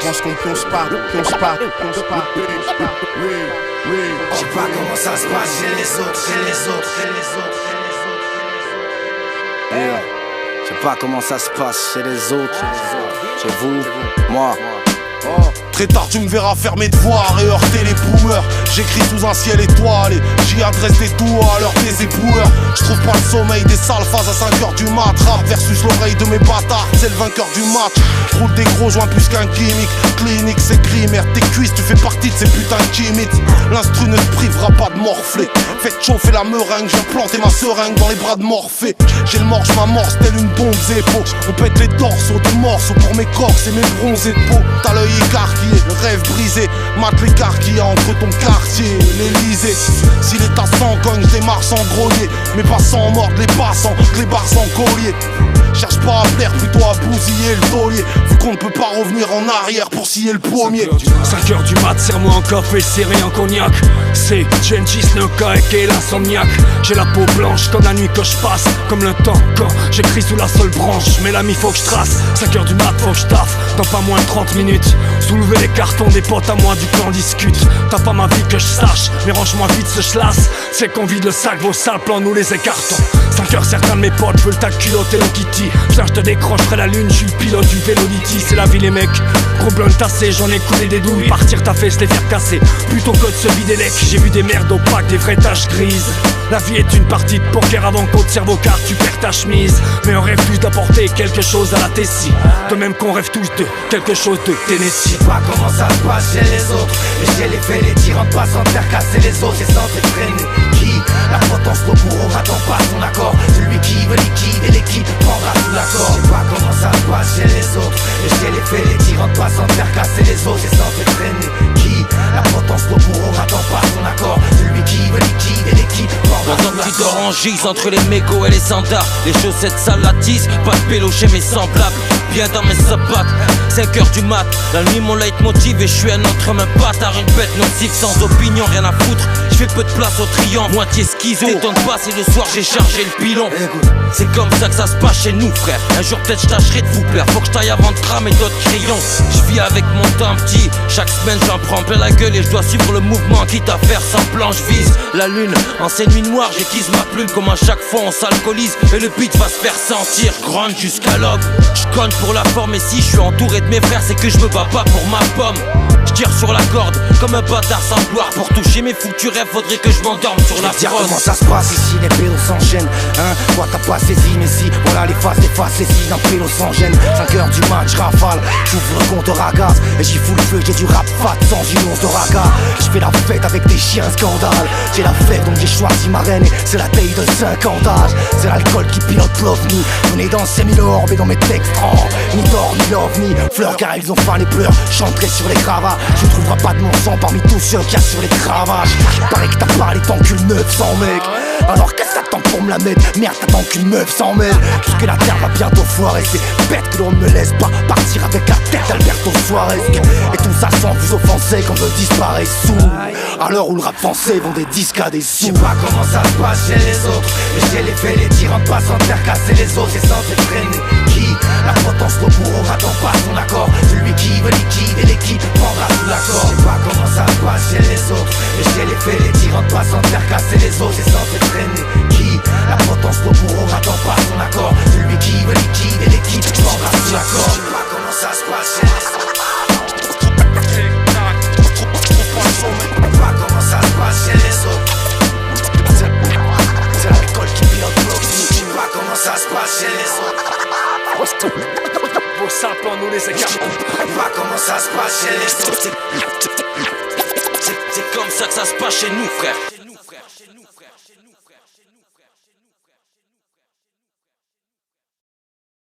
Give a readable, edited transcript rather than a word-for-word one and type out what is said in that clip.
pense qu'on plonge pas. Je sais pas comment ça se passe chez les autres. Je sais pas comment ça se passe chez les autres, chez vous, moi. Très tard tu me verras faire mes devoirs et heurter les boomers. J'écris sous un ciel étoilé, j'y adresse des doigts à l'heure des éboueurs. Je trouve pas le sommeil des sales phases à 5h du mat. Rap versus l'oreille de mes bâtards, c'est le vainqueur du match. Roule des gros joints plus qu'un gimmick. Clinique c'est grimaire, tes cuisses tu fais partie de ces putains de chimites. L'instru ne se privera pas de morfler. Faites chauffer la meringue, j'ai planté ma seringue dans les bras de Morphée. J'ai le mort, j'm'amorce telle une bombe zépo. On pète les torsos de morceaux pour mes corses et mes bronzés de peau. T'as l'œil écarquillé, le rêve brisé. Mate l'écart qu'il y a entre ton quartier et l'Elysée. Si l'état sans cogne, j'démarre sans grogner. Mais pas sans mordre les passants, les barres sans collier. Cherche pas à plaire, plutôt à bousiller le taulier. Vu qu'on ne peut pas revenir en arrière pour scier le pommier. 5h du mat, serre-moi un café serré en cognac. C'est Genji Snowkike et l'insomniaque. J'ai la peau blanche comme la nuit que je passe. Comme le temps quand j'écris sous la seule branche. Mais l'ami faut que je trace, 5h du mat faut que je taffe. Dans pas moins de 30 minutes. Soulever les cartons des potes à moi du clan discute. T'as pas ma vie que je sache, mais range-moi vite ce chlasse. C'est qu'on vide le sac, vos sales plans nous les écartons. 5h certains de mes potes veulent ta culotte et le kitty. Viens je te décrocherai la lune, je suis le pilote du Velodity. C'est la vie les mecs, gros blunt tassé, j'en ai coulé des douilles. Partir ta fesse, les faire casser, plutôt que de se vider l'ec. J'ai vu des merdes opaques, des vraies taches grises. La vie est une partie de poker avant qu'au cerveau car tu perds ta chemise. Mais on rêve tous d'apporter quelque chose à la Tessie. De même qu'on rêve tous de quelque chose de Tennessee. Je sais pas comment ça se passe chez les autres. Mais j'ai les faits, les tyrans passent sans faire casser les os. C'est censé freiner qui? La potence, le bourreau n'attend pas son accord. Celui qui veut liquide et l'équipe prendra sous l'accord. Je sais pas comment ça se passe chez les autres. Mais j'ai les faits, les tyrans passent sans faire casser les os. C'est censé freiner qui? La potence, le bourreau n'attend pas son accord. Celui qui veut liquide et l'équipe prendra sous l'accord. Petit orangise entre les mégots et les sandars. Les chaussettes sales la tisse, pas de pélo chez mes semblables. Bien dans mes sapates, 5h du mat. La nuit mon leitmotiv et je suis un autre même bâtard. Une bête nocive sans opinion, rien à foutre. Je fais peu de place au triomphe, moitié schizo. T'étonne pas si le soir j'ai chargé le pilon. C'est comme ça que ça se passe chez nous frère. Un jour peut-être je tâcherai de vous plaire. Faut que je taille avant de cramer d'autres crayons. Je vis avec mon temps petit. Chaque semaine j'en prends plein la gueule et je dois suivre le mouvement. Quitte à faire semblant, je vise la lune. En ces nuits noires j'aiguise ma plume. Comme à chaque fois on s'alcoolise et le beat va se faire sentir. Gronde jusqu'à l'aube. Je cogne pour la forme et si je suis entouré de mes frères c'est que je me bats pas pour ma pomme. Je tire sur la corde comme un bâtard sans gloire. Pour toucher mes foutus rêves faudrait que je m'endorme sur la dire prod. comment ça se passe ici, les pélos s'enchaînent. Hein, quoi t'as pas saisi, mais si, voilà les faces saisies d'un pélo sans gêne. 5h du match, rafale, j'ouvre le compteur à gaz. Et j'y fous le feu, j'ai du rap fat sans gilos de raga. Je fais la fête avec des chiens scandales. J'ai la fête donc j'ai choisi ma reine et c'est la taille de 50 âges. C'est l'alcool qui pilote l'ovni. On est dans ces mille orbes et dans mes textes ni d'or ni l'ovni. Fleurs car ils ont faim les pleurs, chanterai sur les gravats. Je trouverai pas de mon sang parmi tous ceux qu'il y a sur les cravaches. Pareil que t'as parlé tant qu'une 900 mecs. Alors qu'est-ce que t'attends pour me la mettre? Merde t'attends qu'une meuf s'en mêle. Puisque la terre va bientôt foirer. C'est bête que l'on ne me laisse pas partir avec la tête d'Alberto Suarez. Et tout ça sans vous offenser quand je disparais sous. À l'heure où le rap français vend des disques à des sous. Je sais pas comment ça se passe chez les autres. Mais j'ai les faits, les tyrans passent sans faire casser les os. C'est censé freiner qui? La potence, le bourreau n'attend pas son accord. Celui qui veut liquide et l'équipe prendra sous l'accord. Je sais pas comment ça se passe chez les autres. Mais j'ai les faits, les tyrans passent sans faire casser les os. C'est censé freiner qui? La potence, le bourreau n'attend pas son accord. Celui qui veut liquide et l'équipe prendra sous l'accord. Je sais pas comment ça se passe chez les autres. Pas comment ça se passe chez les autres. C'est l'alcool qui pilote l'ovni. Je sais pas comment ça se passe chez les autres. Vos sales plans nous les écartons. Pas comment ça se passe chez les autres. C'est comme ça que ça se passe chez nous frère.